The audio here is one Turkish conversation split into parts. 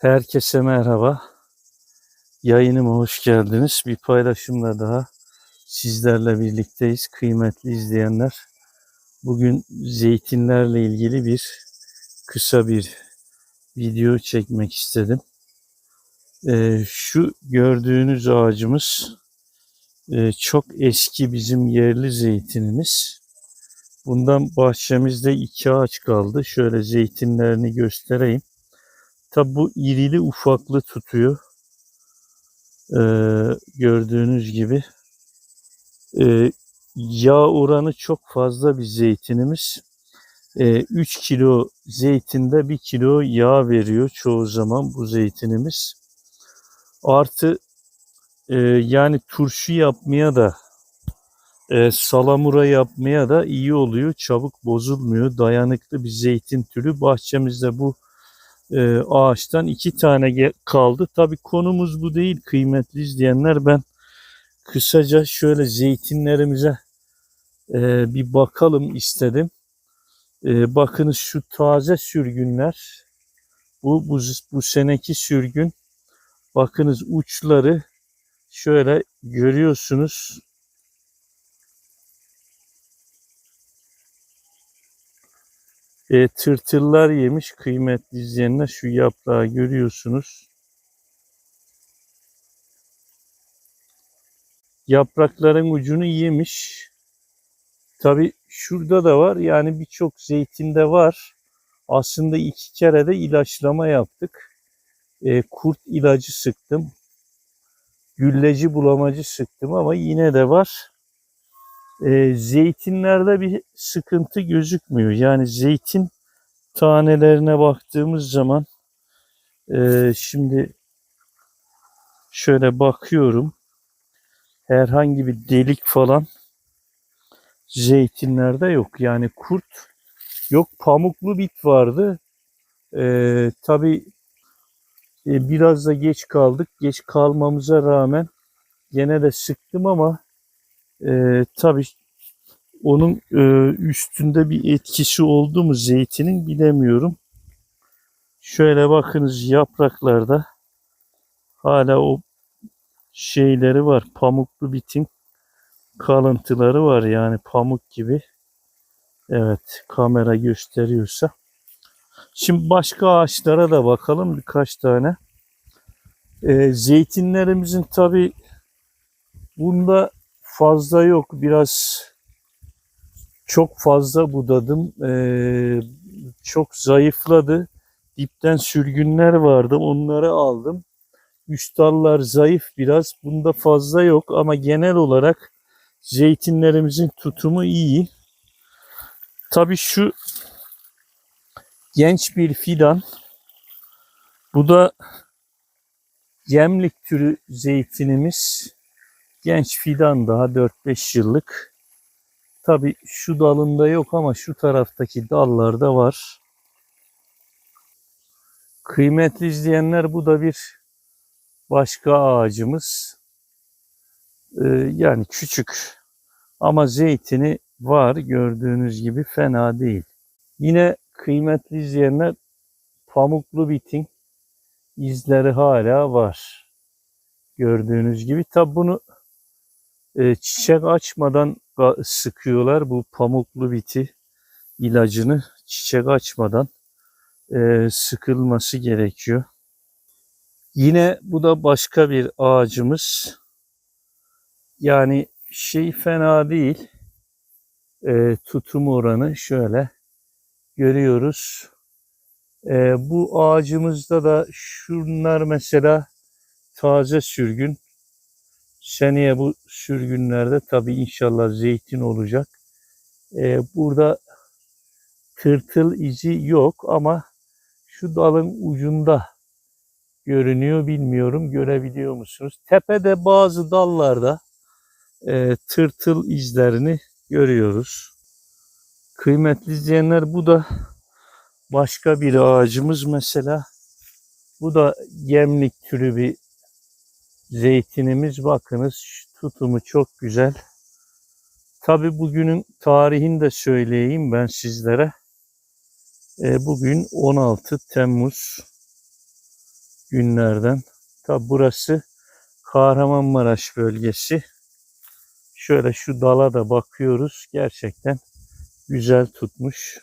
Herkese merhaba. Yayınıma hoş geldiniz. Bir paylaşımla daha sizlerle birlikteyiz. Kıymetli izleyenler. Bugün zeytinlerle ilgili kısa bir video çekmek istedim. Şu gördüğünüz ağacımız çok eski bizim yerli zeytinimiz. Bundan bahçemizde 2 ağaç kaldı. Şöyle zeytinlerini göstereyim. Tabi bu irili ufaklı tutuyor. Gördüğünüz gibi yağ oranı çok fazla bir zeytinimiz. 3 kilo zeytinde 1 kilo yağ veriyor çoğu zaman bu zeytinimiz. Artı yani turşu yapmaya da salamura yapmaya da iyi oluyor. Çabuk bozulmuyor. Dayanıklı bir zeytin türü. Bahçemizde bu ağaçtan 2 tane kaldı. Tabii konumuz bu değil kıymetli izleyenler. Ben kısaca şöyle zeytinlerimize bir bakalım istedim. Bakınız şu taze sürgünler. Bu seneki sürgün. Bakınız uçları şöyle görüyorsunuz. Tırtıllar yemiş kıymetli izleyenler. Şu yaprağı görüyorsunuz. Yaprakların ucunu yemiş. Tabi şurada da var. Yani birçok zeytinde var. Aslında 2 kere de ilaçlama yaptık. Kurt ilacı sıktım. Gülleci bulamacı sıktım ama yine de var. Zeytinlerde bir sıkıntı gözükmüyor. Yani zeytin tanelerine baktığımız zaman şimdi şöyle bakıyorum. Herhangi bir delik falan zeytinlerde yok. Yani kurt yok. Pamuklu bit vardı. Tabii biraz da geç kaldık. Geç kalmamıza rağmen gene de sıktım ama tabii onun üstünde bir etkisi oldu mu zeytinin bilemiyorum. Şöyle bakınız yapraklarda hala o şeyleri var. Pamuklu bitin kalıntıları var yani pamuk gibi. Evet, kamera gösteriyorsa. Şimdi başka ağaçlara da bakalım birkaç tane. Zeytinlerimizin tabii bunda fazla yok. Biraz çok fazla budadım. Çok zayıfladı. Dipten sürgünler vardı. Onları aldım. Üst dallar zayıf biraz. Bunda fazla yok ama genel olarak zeytinlerimizin tutumu iyi. Tabii şu genç bir fidan. Bu da yemlik türü zeytinimiz. Genç fidan daha 4-5 yıllık. Tabii şu dalında yok ama şu taraftaki dallarda var. Kıymetli izleyenler bu da bir başka ağacımız. Yani küçük ama zeytini var gördüğünüz gibi fena değil. Yine kıymetli izleyenler pamuklu bitin izleri hala var. Gördüğünüz gibi tabi bunu çiçek açmadan sıkıyorlar bu pamuklu biti ilacını çiçek açmadan sıkılması gerekiyor. Yine bu da başka bir ağacımız. Yani şey fena değil. Tutum oranı şöyle görüyoruz. Bu ağacımızda da şunlar mesela taze sürgün. Seneye bu sürgünlerde tabii inşallah zeytin olacak. Burada tırtıl izi yok ama şu dalın ucunda görünüyor. Bilmiyorum görebiliyor musunuz? Tepede bazı dallarda tırtıl izlerini görüyoruz. Kıymetli izleyenler bu da başka bir ağacımız mesela. Bu da gemlik türü bir zeytinimiz. Bakınız tutumu çok güzel. Tabi bugünün tarihini de söyleyeyim ben sizlere. Bugün 16 Temmuz günlerden. Tabi burası Kahramanmaraş bölgesi. Şöyle şu dala da bakıyoruz. Gerçekten güzel tutmuş.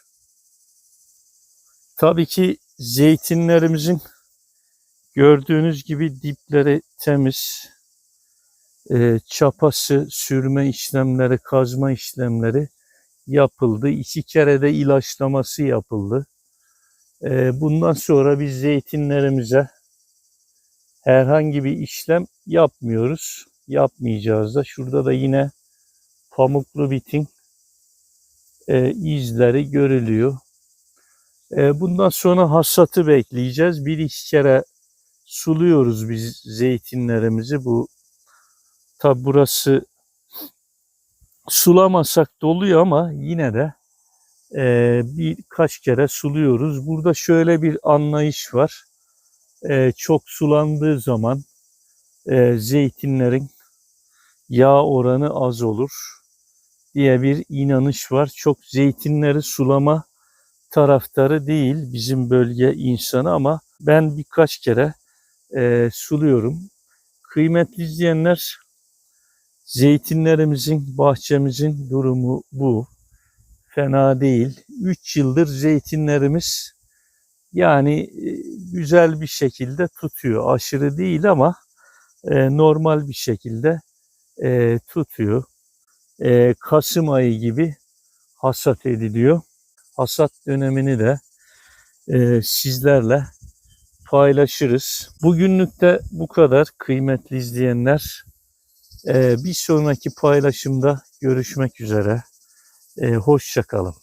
Tabii ki zeytinlerimizin gördüğünüz gibi dipleri temiz. Çapası, sürme işlemleri, kazma işlemleri yapıldı. 2 kere de ilaçlaması yapıldı. Bundan sonra biz zeytinlerimize herhangi bir işlem yapmıyoruz. Yapmayacağız da. Şurada da yine pamuklu bitin izleri görülüyor. Bundan sonra hasatı bekleyeceğiz. 1-2 kere suluyoruz biz zeytinlerimizi. Tabi burası sulamasak doluyor ama yine de birkaç kere suluyoruz. Burada şöyle bir anlayış var. Çok sulandığı zaman zeytinlerin yağ oranı az olur diye bir inanış var. Çok zeytinleri sulama taraftarı değil bizim bölge insanı ama ben birkaç kere suluyorum. Kıymetli izleyenler, zeytinlerimizin, bahçemizin durumu bu. Fena değil. 3 yıldır zeytinlerimiz yani güzel bir şekilde tutuyor. Aşırı değil ama normal bir şekilde tutuyor. Kasım ayı gibi hasat ediliyor. Hasat dönemini de sizlerle paylaşırız. Bugünlük de bu kadar kıymetli izleyenler. Bir sonraki paylaşımda görüşmek üzere. Hoşça kalın.